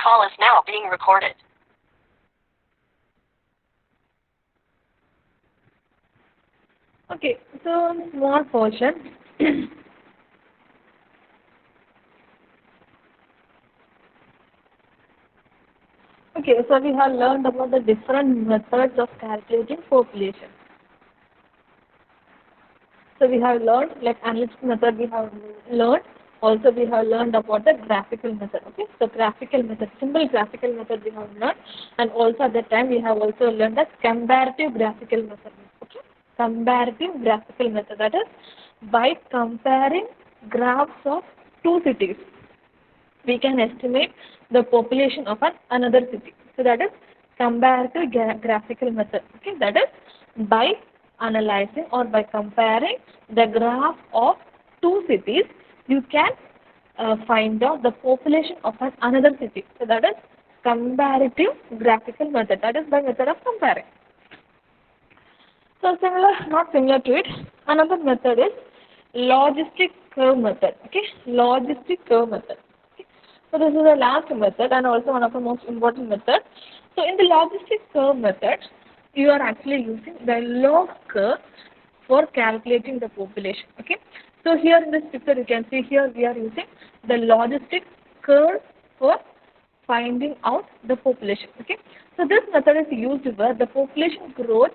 call is now being recorded. Okay, so small portion. Okay, so we have learned about the different methods of calculating population. So we have learned like analytical method we have learned. Also we have learned about the graphical method. Okay, so graphical method, simple graphical method we have learned, and also at that time we have also learned the comparative graphical method. Okay, comparative graphical method, that is by comparing graphs of two cities we can estimate the population of another city. So that is comparative graphical method. Okay, that is by analyzing or by comparing the graph of two cities, you can find out the population of another city. So that is comparative graphical method. That is by method of comparing. So similar, not similar to it. Another method is logistic curve method. Okay, logistic curve method. Okay. So this is the last method and also one of the most important methods. So in the logistic curve method, you are actually using the log curve for calculating the population. Okay. So here in this picture you can see here we are using the logistic curve for finding out the population. Okay. So this method is used where the population growth,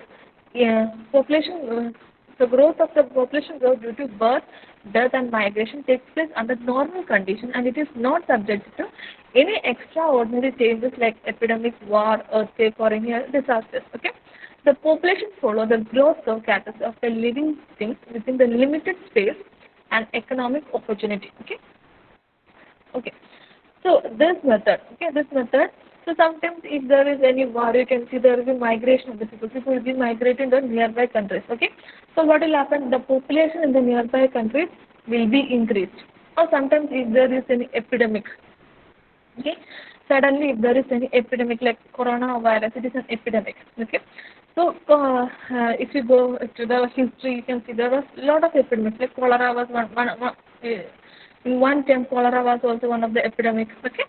the growth of the population growth due to birth, death and migration takes place under normal condition, and it is not subject to any extraordinary changes like epidemic, war, earthquake or any other disasters. Okay. The population follow the growth curve characteristics of the living things within the limited space and economic opportunity. Okay. Okay. So this method, okay, this method. So sometimes if there is any war, you can see there will be migration of the people. People will be migrating to nearby countries. Okay. So what will happen? The population in the nearby countries will be increased. Or sometimes if there is any epidemic, okay, suddenly if there is any epidemic like coronavirus, it is an epidemic. Okay. So if you go to the history, you can see there was a lot of epidemics. Like cholera was in one time cholera was also one of the epidemics. Okay.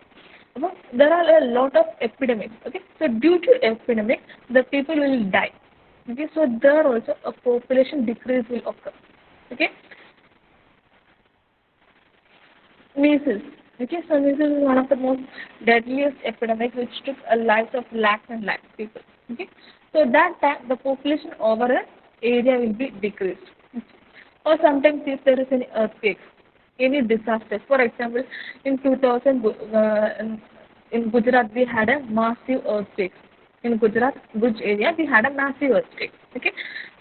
So there are a lot of epidemics. Okay. So due to epidemic, the people will die. Okay. So there also a population decrease will occur. Okay. Measles. Okay, so measles is one of the most deadliest epidemics which took a lives of lakhs and lakhs of people. Okay, so that time the population over an area will be decreased. Okay. Or sometimes if there is any earthquake, any disaster. For example, in 2000 in Gujarat we had a massive earthquake. In Gujarat, Bhuj area, we had a massive earthquake. Okay,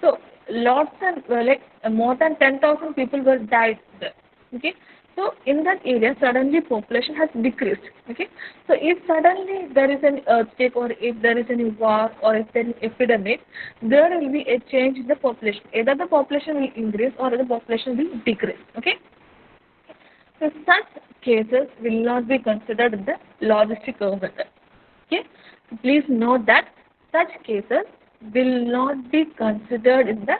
so lots and more than 10,000 people were died there. Okay, so in that area, suddenly population has decreased. Okay, so if suddenly there is an earthquake or if there is any war or if there is epidemic, there will be a change in the population. Either the population will increase or the population will decrease. Okay, so such cases will not be considered in the logistic curve method. Okay, so please note that such cases will not be considered in the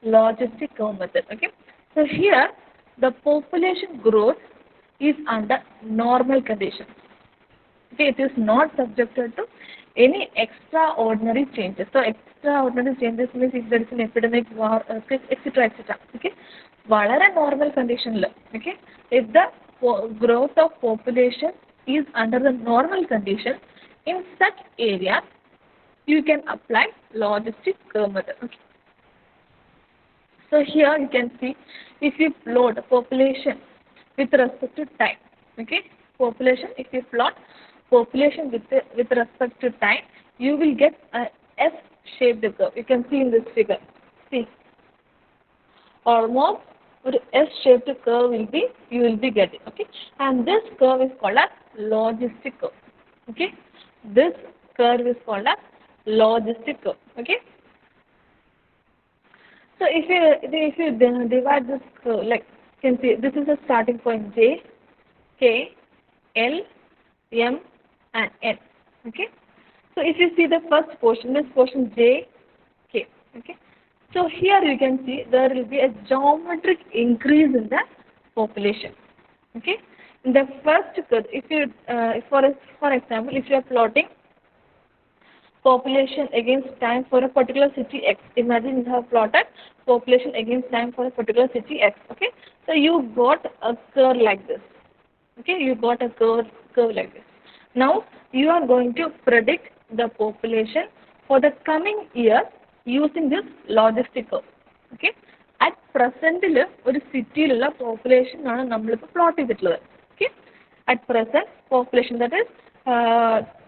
logistic curve method. Okay, so here the population growth is under normal conditions. Okay, it is not subjected to any extraordinary changes. So extraordinary changes means if there is an epidemic, war, etc., etc. Okay, വളരെ normal condition. Okay, if the growth of population is under the normal condition, in such area, you can apply logistic curve method. Okay. So here you can see if you plot population with respect to time. Okay, population. If you plot population with respect to time, you will get a S-shaped curve. You can see in this figure. See, almost a S-shaped curve will be you will be getting. Okay, and this curve is called a logistic curve. Okay, this curve is called a logistic curve. Okay. So if you then divide this like you can see this is a starting point J, K, L, M and N. Okay. So if you see the first portion, this portion J, K. Okay. So here you can see there will be a geometric increase in the population. Okay. The first curve, if you, for example, if you are plotting population against time for a particular city X. Imagine you have plotted population against time for a particular city X. Okay, so you got a curve like this. Okay, you got a curve like this. Now you are going to predict the population for the coming year using this logistic curve. Okay, at present ഒരു സിറ്റിയിലുള്ള population ആണ് നമ്മളിപ്പോൾ plot ചെയ്തിട്ടുള്ളത്. Okay, at present population, that is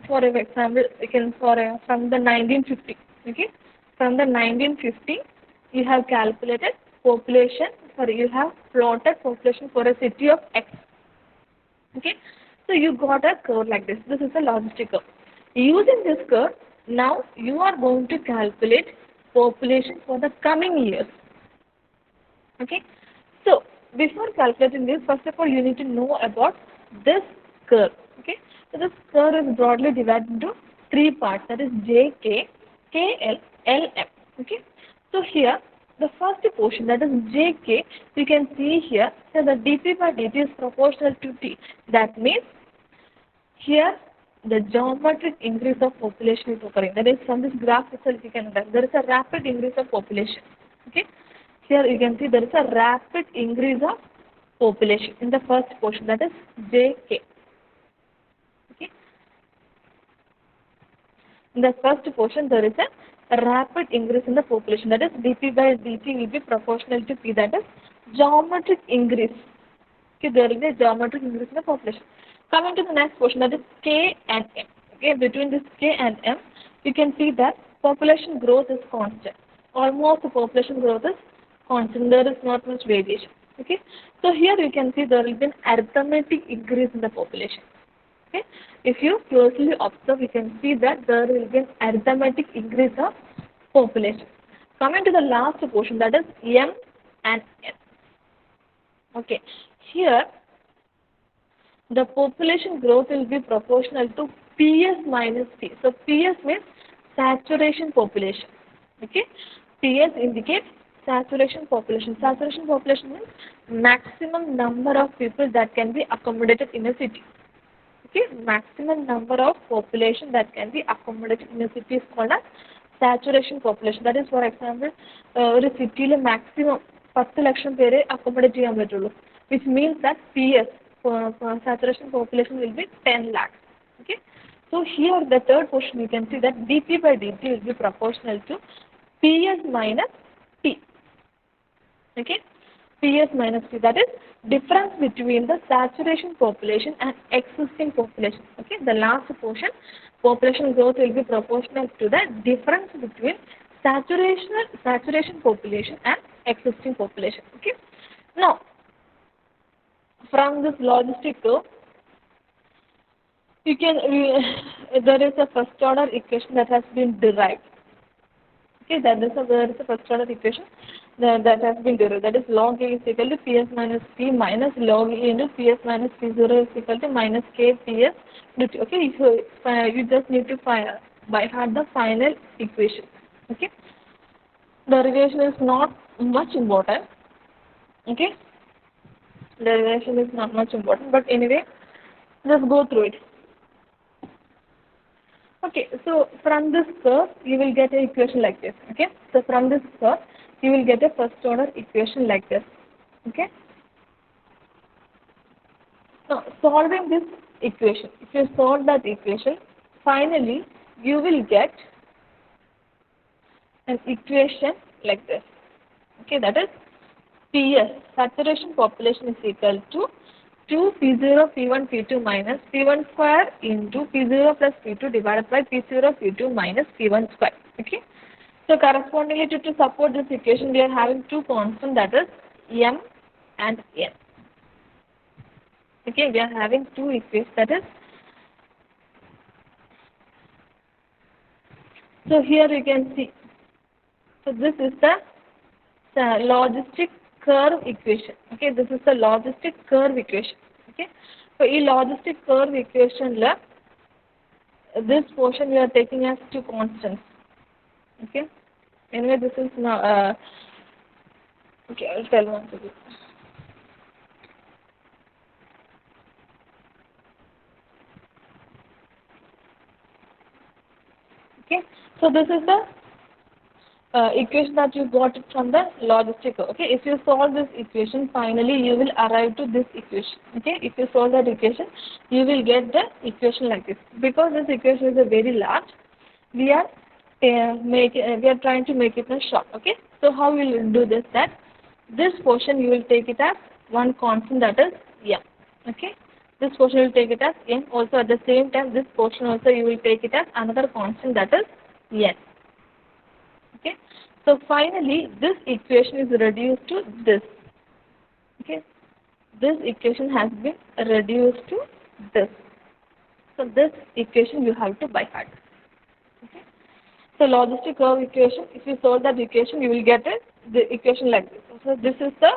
for example you can from the 1950. Okay, from the 1950 you have calculated population, sorry, you have plotted population for a city of X. Okay, so you got a curve like this. This is a logistic curve. Using this curve, now you are going to calculate population for the coming years. Okay, so before calculating this, first of all you need to know about this curve. Okay, so this curve is broadly divided into three parts, that is JK, KL, LM. Okay, so here the first portion, that is JK, you can see here that the dP by dt is proportional to T. That means here the geometric increase of population is occurring. That is, from this graph itself you can understand there is a rapid increase of population. Okay, here you can see there is a rapid increase of population in the first portion, that is JK. Okay, in the first portion there is a rapid increase in the population, that is dP by dt will be proportional to P, that is geometric increase. Okay, there will be a geometric increase in the population. Coming to the next portion, that is K and M. Okay, between this K and M, you can see that population growth is constant. Almost the population growth is constant. There is not much variation. Okay, so here you can see there will be an arithmetic increase in the population. Okay, if you closely observe, you can see that there will be an arithmetic increase of population. Coming to the last portion, that is M and N. Okay, here the population growth will be proportional to PS minus T. So PS means saturation population. Okay, PS indicates saturation population. Saturation population means maximum number of people that can be accommodated in a city. Okay, maximum number of population that can be accommodated in a city is called as saturation population. That is, for example, ഒരു സിറ്റിയിൽ maximum 10 ലക്ഷം പേരെ accommodate ചെയ്യാൻ പറ്റുള്ളൂ, which means that PS saturation population will be 10 lakhs. Okay, so here the third portion you can see that dP by dt will be proportional to PS minus T. Okay, PS minus T, that is difference between the saturation population and existing population. Okay, the last portion, population growth will be proportional to the difference between saturation population and existing population. Okay, now from this logistic curve, you can there is a first order equation that has been derived. Okay, there is a first order equation that has been derived. That is log A is equal to PS minus P minus log A into PS minus P0 is equal to minus K PS dt. Okay, you just need to by heart the final equation. Okay, derivation is not much important. Okay, derivation is not much important, but anyway, just go through it. Okay, so from this curve you will get an equation like this. Okay, so from this curve you will get a first order equation like this. Okay, now solving this equation, if you solve that equation, finally you will get an equation like this. Okay, that is PS, saturation population, is equal to 2 P0 P1 P2 minus P1 square into P0 plus P2 divided by P0 P2 minus P1 square. Okay, so correspondingly to support this equation we are having two constants, that is M and N. Okay, we are having two equations, that is, so here you can see, so this is the logistic curve equation. Okay, this is the logistic curve equation. Okay, so in logistic curve equation this portion we are taking as two constants. Okay, anyway this is now okay, I'll tell one to you. Okay, so this is the equation that you got it from the logistic curve. Okay, if you solve this equation, finally you will arrive to this equation. Okay, if you solve that equation, you will get the equation like this. Because this equation is a very large, we are we are trying to make it a short. Okay, so how we will do this? That this portion you will take it as one constant, that is m. Okay, this portion you will take it as m. Also at the same time, this portion also you will take it as another constant, that is n. Okay, so finally this equation is reduced to this. Okay, this equation has been reduced to this. So this equation you have to by heart. Okay, so logistic curve equation, if you solve that equation, you will get it, the equation like this. So this is the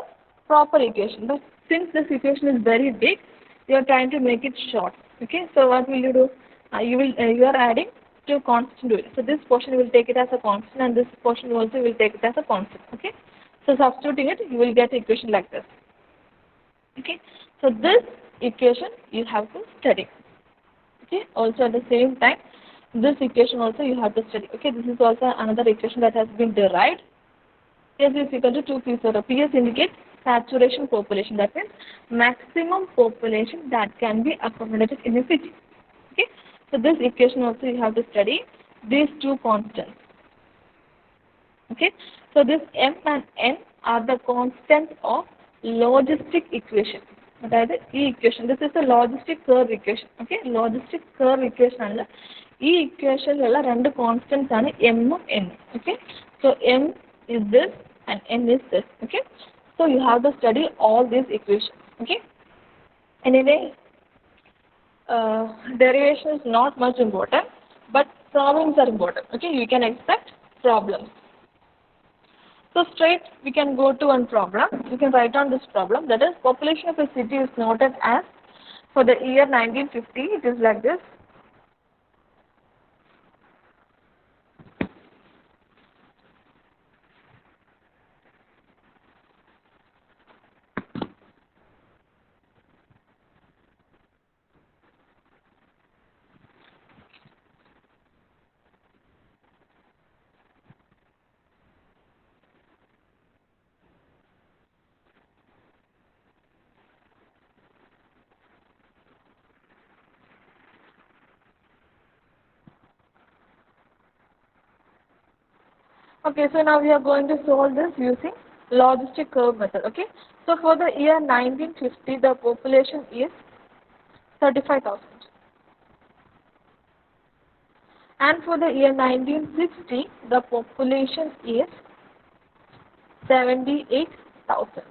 proper equation. But since this equation is very big, you are trying to make it short. Okay, so what will you do? You are adding two constant to it. So this portion you will take it as a constant, and this portion also will take it as a constant. Okay, so substituting it, you will get equation like this. Okay, so this equation you have to study. Okay, also at the same time, this equation also you have to study. Okay, this is also another equation that has been derived. P is equal to 2p. So PS indicates saturation population, that means maximum population that can be accommodated in a city. Okay, so this equation also you have to study these two constants. Okay, so this m and n are the constants of logistic equation. അതായത് ഈ equation, this is a logistic curve equation. Okay, logistic curve equation ആണ്. ഈ ഇക്വേഷനിലുള്ള രണ്ട് constants ആണ് എമ്മും എന്നും. Okay, so M is this and N is this. Okay, so you have to study all these equation. Okay, anyway derivation is not much important, but problems are important. Okay, you can expect problems. So straight we can go to one problem. You can write down this problem, that is population of a city is noted as, for the year 1950 it is like this. Okay, so now we are going to solve this using logistic curve method. Okay, so for the year 1950 the population is 35,000, and for the year 1960 the population is 78,000.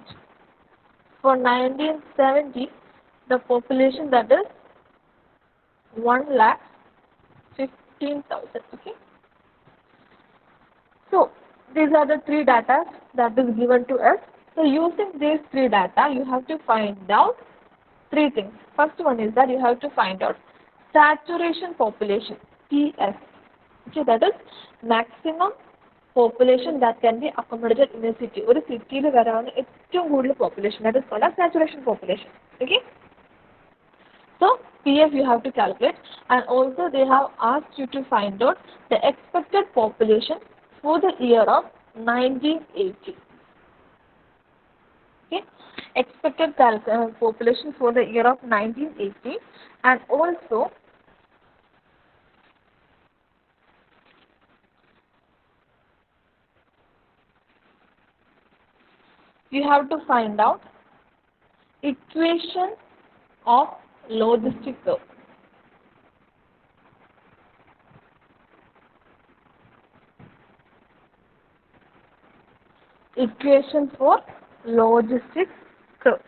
For 1970 the population, that is 1,15,000. Okay, so these are the three data that is given to us. So using these three data, you have to find out three things. First one is that you have to find out saturation population, PS. Okay, that is maximum population that can be accommodated in a city. ഒരു സിറ്റിയിൽ വരാവുന്ന ഏറ്റവും കൂടുതൽ population, that is called as saturation population. Okay, so PF you have to calculate, and also they have asked you to find out the expected population for the year of 1980. Okay, expected population for the year of 1980, and also you have to find out equation of logistic curve. Equation for logistic curve.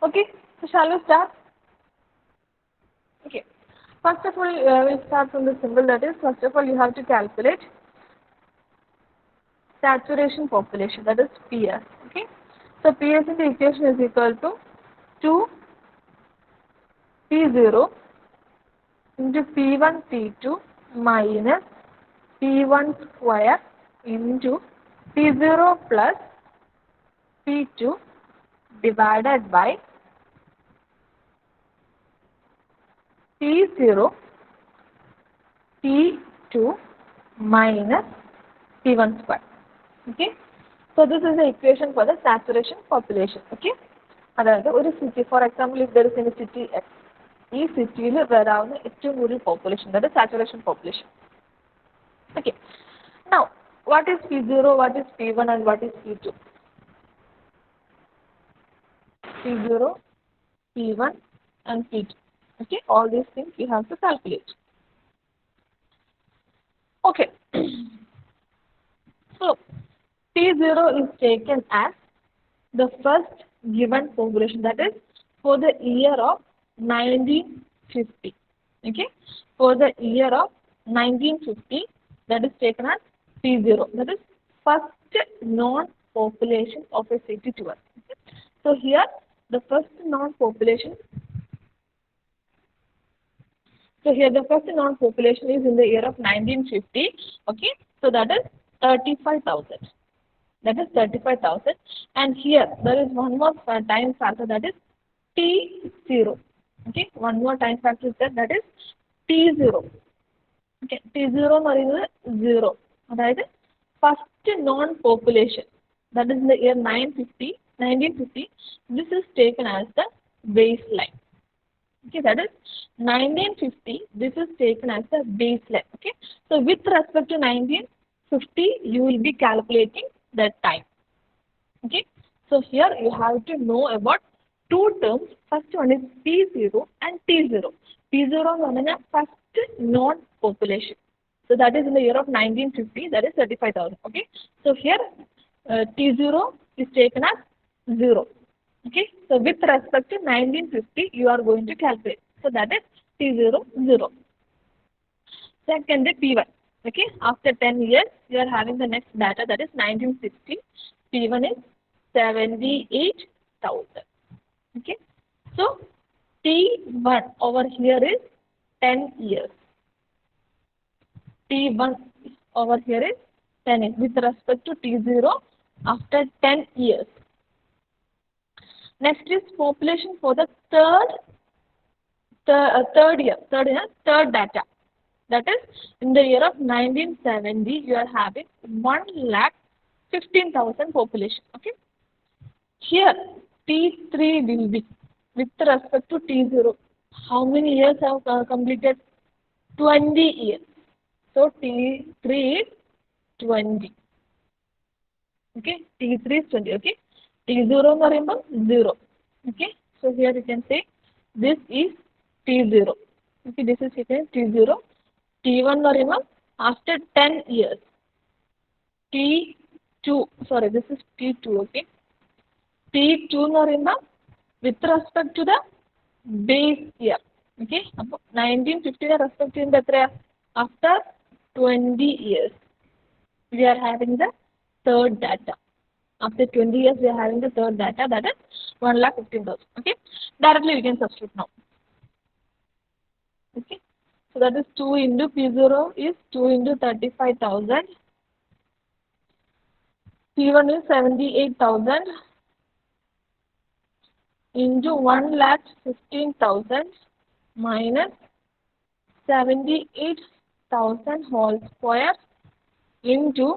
Okay, so shall we start? Okay, First of all, we start from the symbol, that is, first of all, you have to calculate saturation population, that is PS. Okay. So PS in the equation is equal to 2 P0 into P1 P2 minus P1 square into P0 plus P2 divided by P0 P2 minus P1 square. Okay. So this is the equation for the saturation population. Okay. അതായത് ഒരു city, for example if there is in city X, ഈ സിറ്റിയിൽ വരാവുന്ന ഏറ്റവും കൂടുതൽ population, അതായത് saturation population. Okay. Now, what is P0, what is P1 and what is P2? P0, P1 and P2. Okay, all these things you have to calculate. Okay. So, P0 is taken as the first given population, that is for the year of 1950. Okay, for the year of 1950, that is taken as P0, that is first known population of a city to us. Okay? So here the first known population. So here the first known population is in the year of 1950. Okay, so that is 35,000. That is 35,000. And here there is one more time factor, that is T0. Okay, one more time factor is there, that is T0. Okay, T0 എന്ന് പറയുന്നത് 0. അതായത് first non population, that is in the year 1950, this is taken as the baseline. Okay, that is 1950, this is taken as the baseline. Okay, so with respect to 1950, you will be calculating the time. Okay, so here you have to know about two terms. First one is P0 and T0. P0 is first known population. So that is in the year of 1950, that is 35,000. Okay, so here T0 is taken as 0. Okay, so with respect to 1950, you are going to calculate. So that is T0, 0. Second, P1. Okay, after 10 years, you are having the next data, that is 1960. P1 is 78,000. Okay, so T1 over here is 10 years. T1 over here is 10 years with respect to T0 after 10 years. Next is population for the third data. That is in the year of 1970, you are having 1,15,000 population. Okay. Here T3 will be with respect to T0. How many years have completed? 20 years. So T3 is 20. Okay, T3 is 20. Okay, T0 എന്ന് പറയുമ്പോൾ 0. Okay, so here you can say this is T0. Okay, this is T0. T1 എന്ന് പറയുമ്പോൾ after 10 years. T2, sorry, this is T2. Okay, T2 എന്ന് പറയുമ്പോൾ with respect to the base year. Okay, അപ്പോൾ 1950 respect ചെയ്യുമ്പോൾ എത്രയാ? After 20 years, we are having the third data. After 20 years, we are having the third data, that is 1,15,000. Okay, directly we can substitute now. Okay, so that is 2 into P0 is 2 into 35,000. P1 is 78,000 into 1,15,000 minus 78,000 whole square into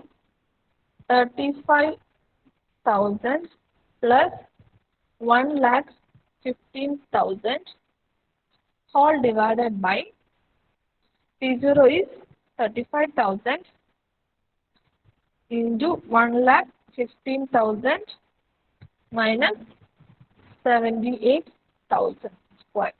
35,000 plus 1,15,000 whole divided by P0 is 35,000 into 1,15,000 minus 78,000 square.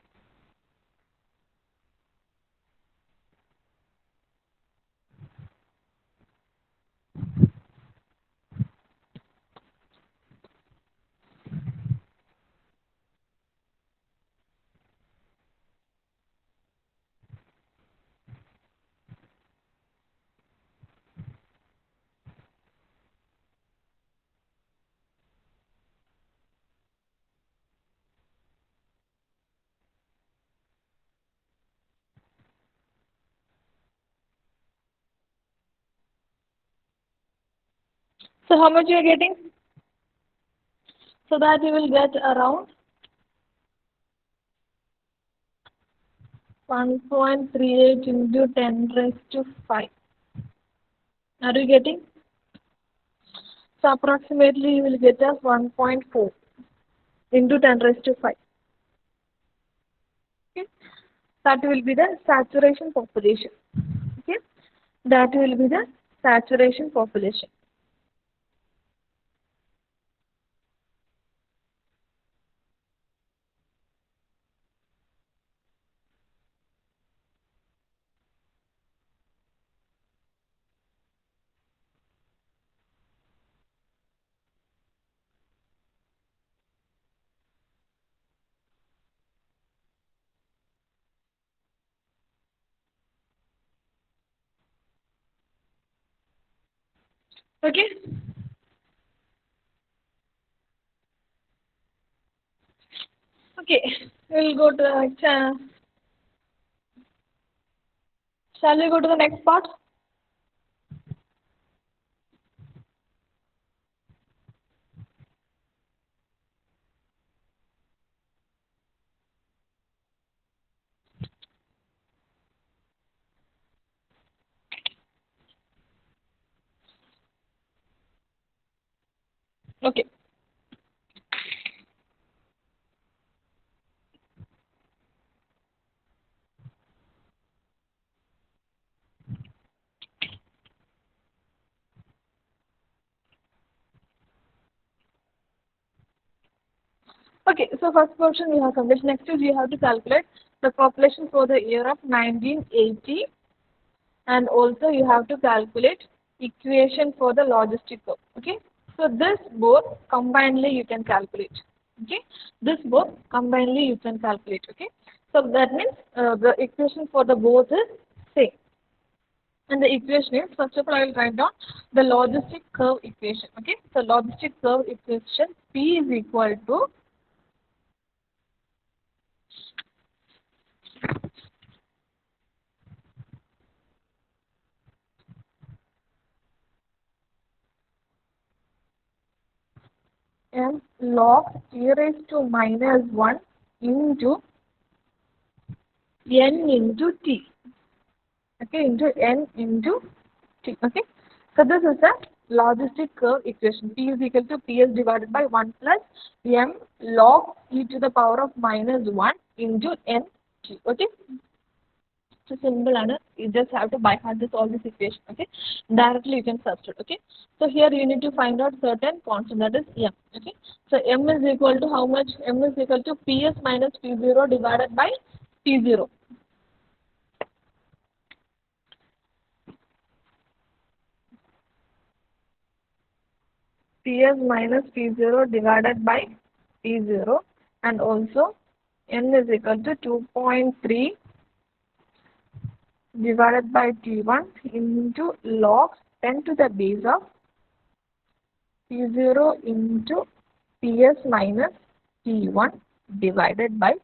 So how much you are getting? So that you will get around 1.38 into 10 raised to 5. Are you getting? So approximately you will get as 1.4 into 10 raised to 5. Okay. That will be the saturation population. Okay. That will be the saturation population. Okay. Okay. We'll go to the shall we go to the next part? Okay. Okay, so first portion we have completed. Next is you have to calculate the population for the year of 1980, and also you have to calculate equation for the logistic curve. Okay, so this both combinedly you can calculate. Okay, this both combinedly you can calculate. Okay, so that means the equation for the both is same. And the equation is, first of all, I will write down the logistic curve equation. Okay, so logistic curve equation P is equal to m log e raised to minus 1 into n into t. Okay, into n into t. Okay, so this is the logistic curve equation. P is equal to ps divided by 1 plus m log e to the power of minus 1 into n t. Okay, so simple, and you just have to by heart this all this equation. Okay, directly you can substitute. Okay, so here you need to find out certain constant, that is m. Okay, so m is equal to how much? M is equal to ps minus p0 divided by p0. Ps minus p0 divided by p0, and also n is equal to 2.3 divided by t1 into log 10 to the base of p0 into ps minus p1 divided by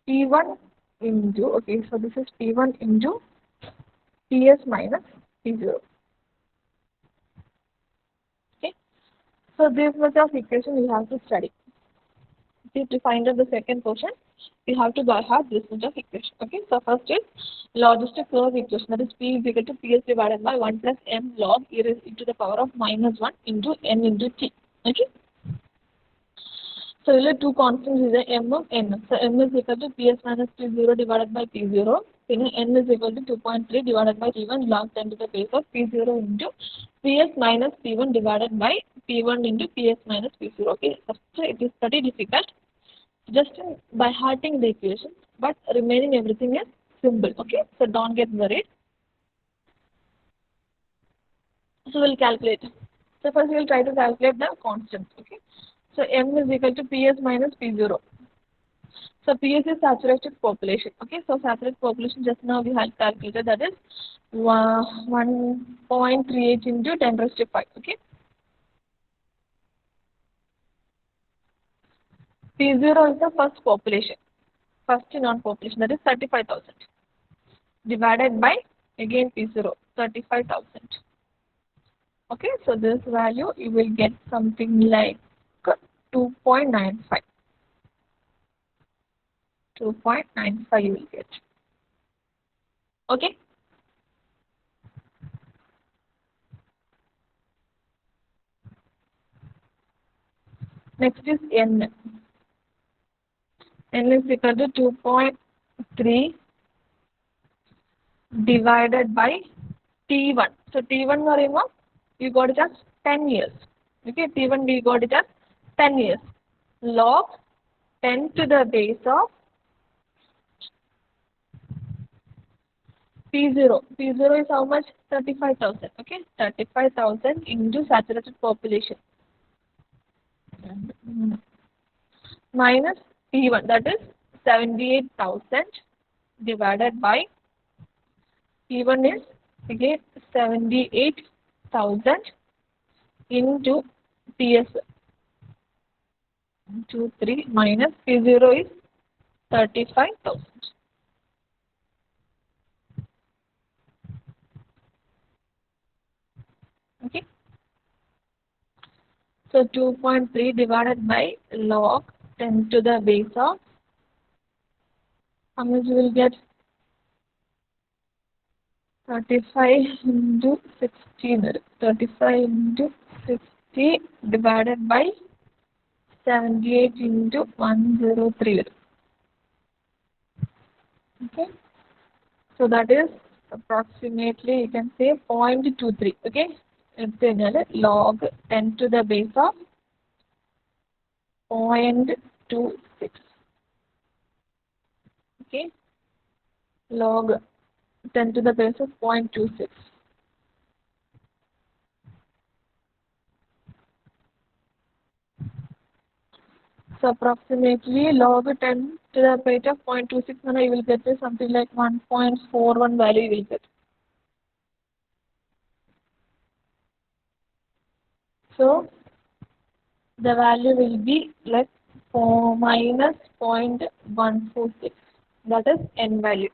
p1 into, okay, so this is p1 into ps minus p0. Okay, so this much of equation you have to study. To find out the second portion, you have to by heart this much of equation. Okay, so first is logistic curve equation, that is p is equal to ps divided by 1 plus m log e raised to the power of minus 1 into n into t. Okay, so we'll have two constants is the m of n. So m is equal to ps minus p0 divided by p0. Then n is equal to 2.3 divided by p1 log 10 to the base of p0 into ps minus p1 divided by p1 into ps minus p0. Okay, so it is pretty difficult just by hearting the equation, but remaining everything is simple. Okay, so don't get worried. So we'll calculate. So first we'll try to calculate the constants. Okay, so m is equal to ps minus p0. So ps is saturated population. Okay, so saturated population just now we had calculated, that is 1.38 into 10 raised to 5. Okay, p0 is the first population, first non-population, that is 35,000 divided by again p0 35,000. Okay, so this value you will get something like 2.95. 2.95 you will get. Okay. Next is n. N is equal to 2.3 divided by T1. So T1 പറയുമ്പോൾ you got it as 10 years. Okay, T1 we got it as 10 years. Log 10 to the base of P0. P0 is how much? 35,000. Okay, 35,000 into saturated population minus P1, that is 78,000 divided by P1 is again 78,000 into PS 23 minus P0 is 35,000. Okay. So 2.3 divided by log 10 to the base of, how much you will get? 35 into 60. 35 into 60 divided by 78 into 103. Okay. So that is approximately, you can say 0.23. Okay. It's log 10 to the base of 0.26. Okay. Log 10 to the base of 0.26. So approximately log 10 to the base of 0.26, you will get something like 1.41 value you will get. So the value will be like minus 0.146. That is n value.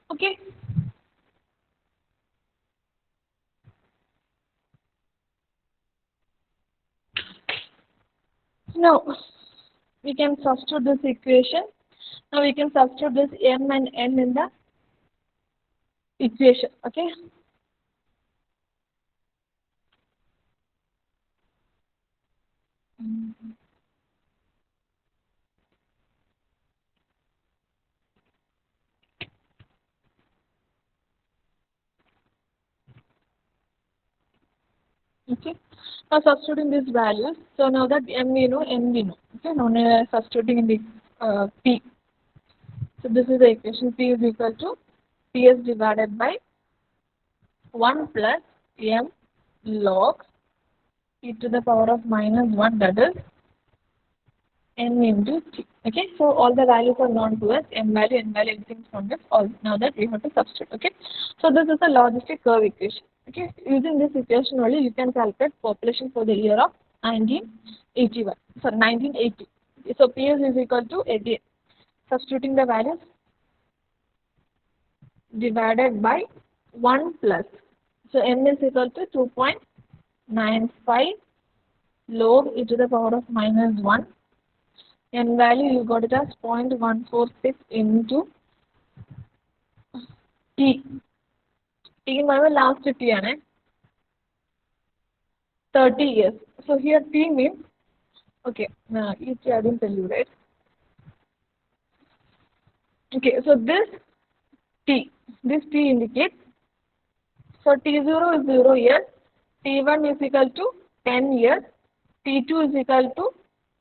Okay. Now we can substitute this equation. Now we can substitute this m and n in the equation. Okay. Okay. Now substituting these values. So now that m we know, n we know. Okay. Now we are substituting in the p. So this is the equation. P is equal to ps divided by 1 plus m log e to the power of minus 1, that is n into t. Okay, so all the values are known to us, m value, n value, everything is known to us. All now that we have to substitute. Okay, so this is a logistic curve equation. Okay, using this equation only you can calculate population for the year of 1981. Sorry, 1980. So PS is equal to, again substituting the values, divided by 1 plus. So n is equal to 2.95 log e to the power of minus 1. N value you got it as 0.146 into T. T in my last T and 30 years. So here T means, okay, each I didn't tell you, right? Okay, so this T indicates, so T0 is 0 years, T1 is equal to 10 years, T2 is equal to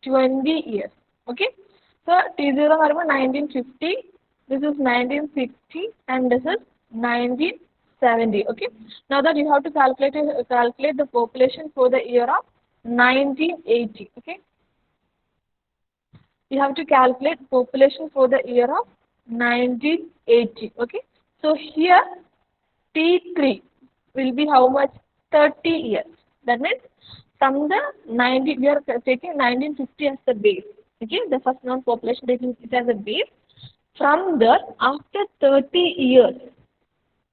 20 years. Okay, so T0 is 1950, This is 1960 and this is 1970. Okay. Now that you have to calculate the population for the year of 1980. Okay. You have to calculate population for the year of 1980. Okay. So here T3 will be how much? 30 years. That means from the 90, we are taking 1950 as the base. Okay, the first known population taking it as a base. From there, after 30 years,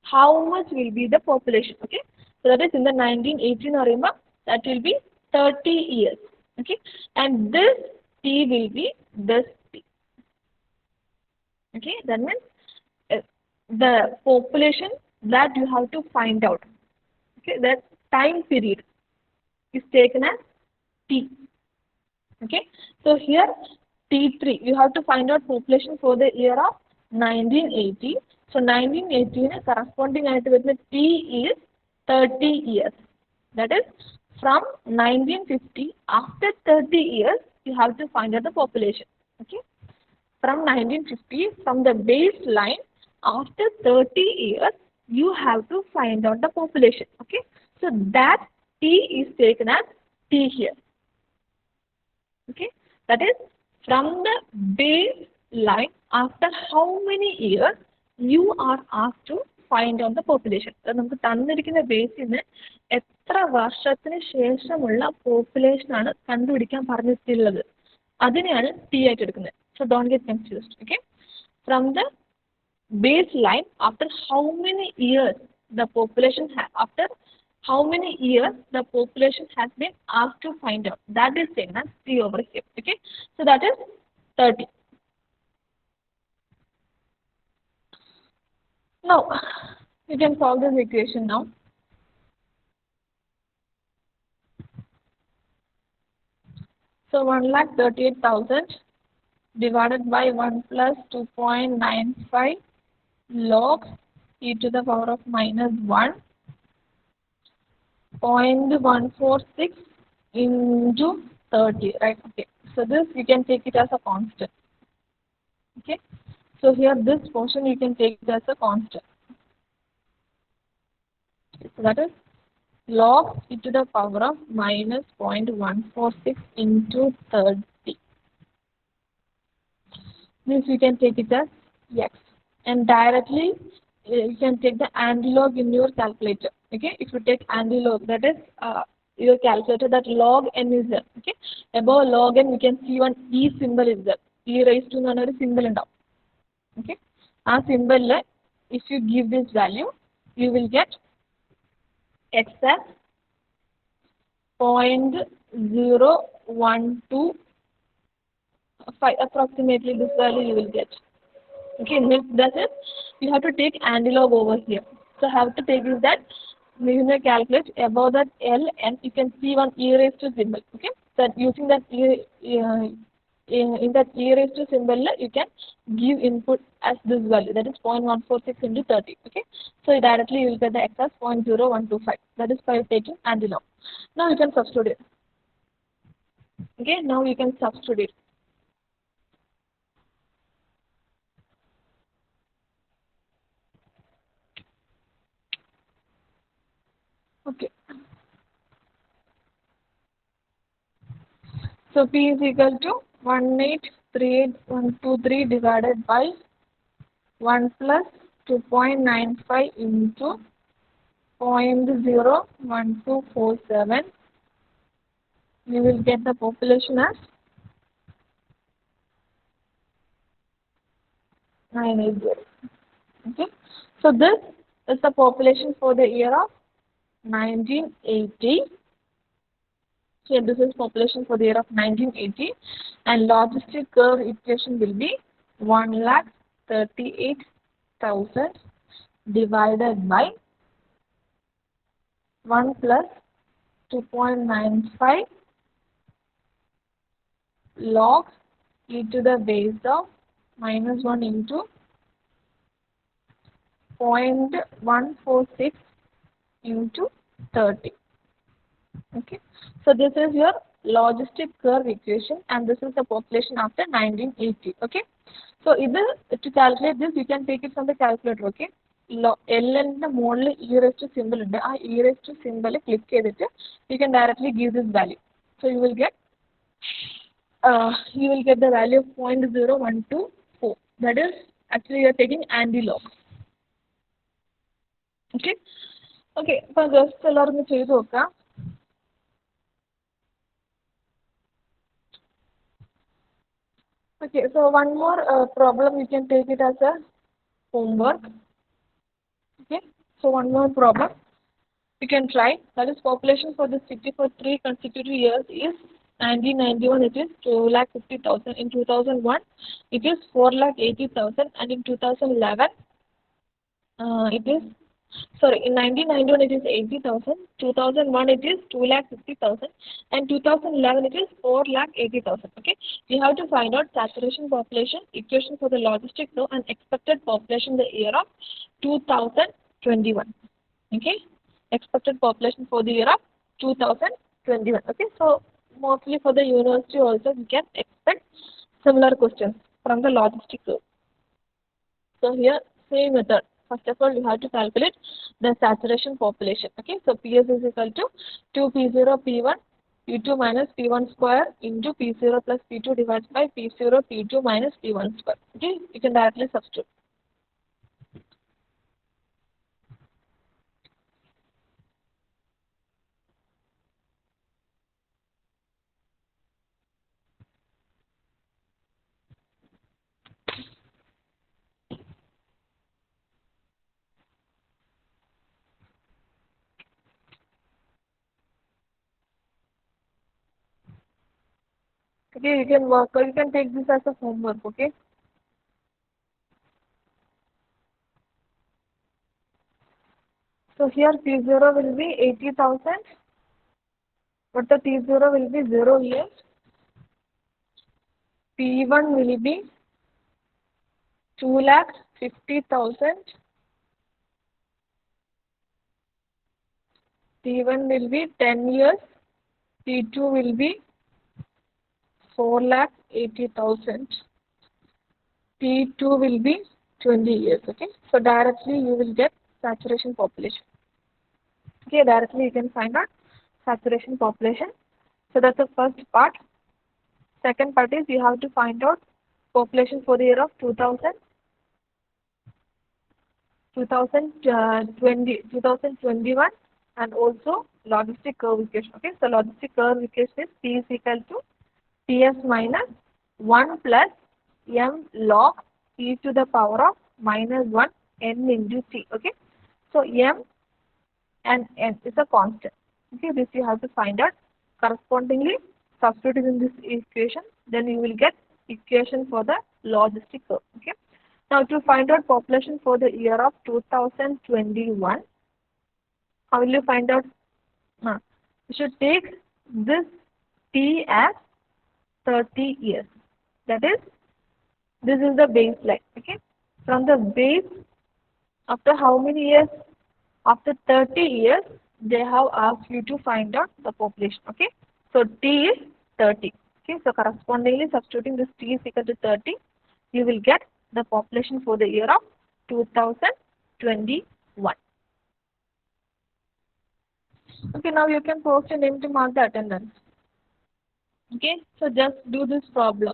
how much will be the population? Okay, so that is in the 1918 or remember that will be 30 years. Okay, and this T will be this T. Okay, that means uh, the population that you have to find out. Okay, that time period is taken as T. Okay, so here T3, you have to find out population for the year of 1980. So 1918 corresponding ആയിട്ട് വരുന്ന T is 30 years. That is from 1950, after 30 years, you have to find out the population. Okay, from 1950, from the baseline, after 30 years, you have to find out the population. Okay, so that T is taken as T here. Okay, that is from the baseline, after how many years you are asked to find out the population. നമുക്ക് തന്നിരിക്കുന്ന ബേസിൽ നിന്ന് എത്ര വർഷത്തിന് ശേഷമുള്ള population ആണ് കണ്ടുപിടിക്കാൻ പറഞ്ഞിട്ടുള്ളത് അതിനെയാണ് ടി ആയിട്ട് എടുക്കുന്നത്. So don't get confused. Okay, from the baseline, after how many years the population after how many years the population has been asked to find out, that is taken as T over here. Okay, so that is 30. Now you can solve this equation now. So 1,38,000 divided by 1 plus 2.95 log e to the power of minus 1 0.146 into 30, right? Okay, so this you can take it as a constant. Okay, so here this portion you can take it as a constant. So that is log e to the power of minus 0.146 into 30. This you can take it as x, and directly you can take the antilog in your calculator. Okay, if you take antilog, that is your calculator, that log n is there. Okay, above log n you can see one e symbol is there. E raised to another symbol and down. Okay, a symbol, if you give this value, you will get x as 0.0125, approximately this value you will get. Okay, that's it. You have to take antilog over here. So have to take is that you may calculate above that L and you can see one e raised to symbol. Okay, so using that in that e raised to symbol you can give input as this value, that is 0.146 into 30. Okay, so directly you will get the x as 0.0125. That is by taking antilog. Now you can substitute it. Okay, now you can substitute it. Okay. So P is equal to 1838123 divided by 1 plus 2.95 into 0.01247. You will get the population as 980. Okay. So this is the population for the year of 1980. So this is population for the year of 1980, and logistic curve equation will be 1,38,000 divided by 1 plus 2.95 log e to the base of minus 1 into 0.146 into 30. Okay, so this is your logistic curve equation, and this is the population after 1980. Okay, So either to calculate this, you can take it from the calculator, okay? ln ന്റെ മുകളിൽ e raised to symbol ഉണ്ട്. ആ e raised to symbol click ചെയ്തിട്ട് you can directly give this value. So you will get the value of 0.0124. That is actually you are taking anti-log. Okay. Okay. അപ്പോൾ just എല്ലാവരും ചെയ്ത് നോക്കാം. Okay, so one more problem, you can take it as a homework. Okay, so one more problem you can try. That is, population for the city for 3 consecutive years is 1991 it is 2,50,000. In 2001 it is 4,80,000, and in 2011 it is, sorry, in 1991 it is 80,000, 2001 it is 2,50,000, and 2011 it is 4,80,000. Okay, we have to find out saturation population equation for the logistic flow and expected population in the year of 2021. Okay, expected population for the year of 2021. Okay, so mostly for the university also we can expect similar questions from the logistic flow. So here, same method. First of all, you have to calculate the saturation population. Okay, so PS is equal to 2P0 P1 P2 minus P1 square into P0 plus P2 divided by P0 P2 minus P1 square. Okay, you can directly substitute. Okay, you can work, or you can take this as a homework. Okay. So here P0 will be 80,000, but the T0 will be 0 years. P1 will be 2,50,000. T1 will be 10 years. T2 will be 4,80,000. T2 will be 20 years. Okay, so directly you will get saturation population. Okay, directly you can find out saturation population. So that's the first part. Second part is you have to find out population for the year of 2021, and also logistic curve equation. Okay, so logistic curve equation is P is equal to Ts minus 1 plus m log e to the power of minus 1 n into t. Okay, so m and n is a constant. Okay, this you have to find out. Correspondingly, substituting in this equation, then you will get equation for the logistic curve. Okay, now to find out population for the year of 2021, how will you find out? You should take this t as 30 years. That is, this is the baseline. Okay, from the base, after how many years? After 30 years, they have asked you to find out the population. Okay, so t is 30. Okay, so correspondingly substituting this t is equal to 30, you will get the population for the year of 2021. Okay, now you can post a name to mark the attendance. Okay, so just do this problem.